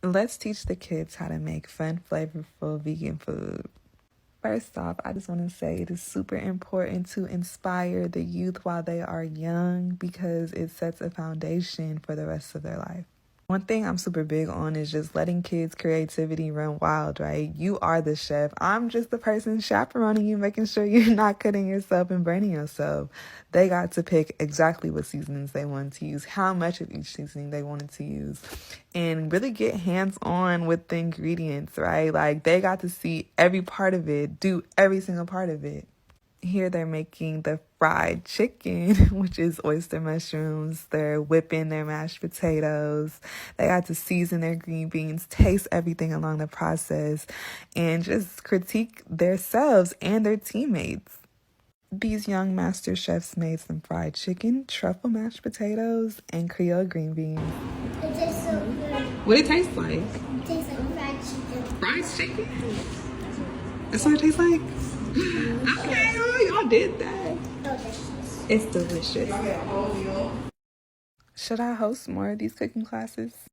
Let's teach the kids how to make fun, flavorful vegan food. First off, I just want to say it is super important to inspire the youth while they are young because it sets a foundation for the rest of their life. One thing I'm super big on is just letting kids' creativity run wild, right? You are the chef. I'm just the person chaperoning you, making sure you're not cutting yourself and burning yourself. They got to pick exactly what seasonings they wanted to use, how much of each seasoning they wanted to use, and really get hands-on with the ingredients, right? Like, they got to see every part of it, do every single part of it. Here they're making the fried chicken, which is oyster mushrooms. They're whipping their mashed potatoes. They got to season their green beans, taste everything along the process, and just critique themselves and their teammates. These young master chefs made some fried chicken, truffle mashed potatoes, and Creole green beans. It tastes so good. What it taste like? It tastes like fried chicken. Fried chicken? That's what it tastes like? Okay, oh, y'all did that. Delicious. It's delicious. Should I host more of these cooking classes?